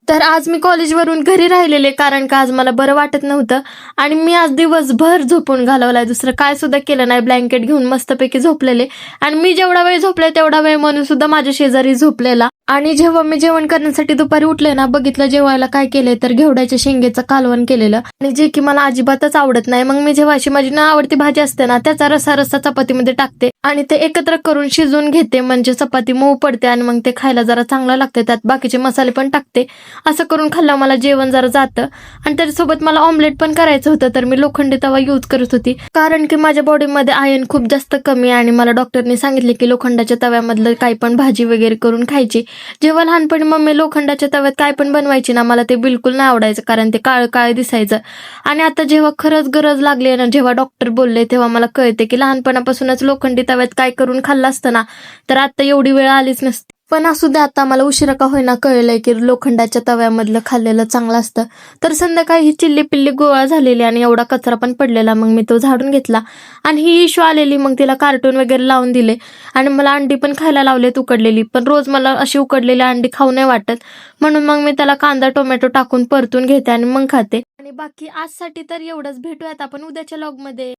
तर आज मी कॉलेजवरून घरी राहिलेले, कारण का आज मला बरं वाटत नव्हतं आणि मी आज दिवसभर झोपून घालवलाय. दुसरं काय सुद्धा केलं नाही. ब्लँकेट घेऊन मस्तपैकी झोपलेले आणि मी जेवढा वेळ झोपले तेवढा वेळ म्हणून सुद्धा माझ्या शेजारी झोपलेला. आणि जेव्हा मी जेवण करण्यासाठी दुपारी उठले ना, बघितलं जेवायला काय केलंय तर घेवड्याच्या शेंगेचं कालवण केलेलं आणि जे की मला अजिबातच आवडत नाही. मग मी जेव्हा अशी माझी न आवडती भाजी असते ना, त्याचा रस्सा रस्सा चपातीमध्ये टाकते आणि ते एकत्र करून शिजवून घेते, म्हणजे चपाती मऊ पडते आणि मग ते खायला जरा चांगलं लागते. त्यात बाकीचे मसाले पण टाकते. असं करून खाल्लं मला जेवण जरा जातं. आणि त्याच्यासोबत मला ऑमलेट पण करायचं होतं, तर मी लोखंडी तवा यूज करत होती, कारण की माझ्या बॉडीमध्ये आयर्न खूप जास्त कमी आहे आणि मला डॉक्टरने सांगितले की लोखंडाच्या तव्यामधलं काही पण भाजी वगैरे करून खायची. जेव्हा लहानपणी मम्मी लोखंडाच्या तव्यात काय पण बनवायची ना, मला ते बिलकुल नाही आवडायचं, कारण ते काळं काळं दिसायचं. आणि आता जेव्हा खरंच गरज लागली ना, जेव्हा डॉक्टर बोलले, तेव्हा मला कळते की लहानपणापासूनच लोखंडी तव्यात काय करून खाल्लं असतं ना, तर आता एवढी वेळ आलीच नसती. पण असू द्या, आता मला उशिरा का होईना कळलंय की लोखंडाच्या तव्यामधलं खाल्लेलं चांगलं असतं. तर संध्याकाळी ही चिल्ली पिल्ली गोळा झालेली आणि एवढा कचरा पण पडलेला, मग मी तो झाडून घेतला आणि ही इशू आलेली, मग तिला कार्टून वगैरे लावून दिले आणि मला अंडी पण खायला लावलेत उकडलेली. पण रोज मला अशी उकडलेली अंडी खाऊ नाही वाटत, म्हणून मग मी त्याला कांदा टोमॅटो टाकून परतून घेते आणि मग खाते. आणि बाकी आजसाठी तर एवढंच. भेटूयात आपण उद्याच्या व्लॉगमध्ये.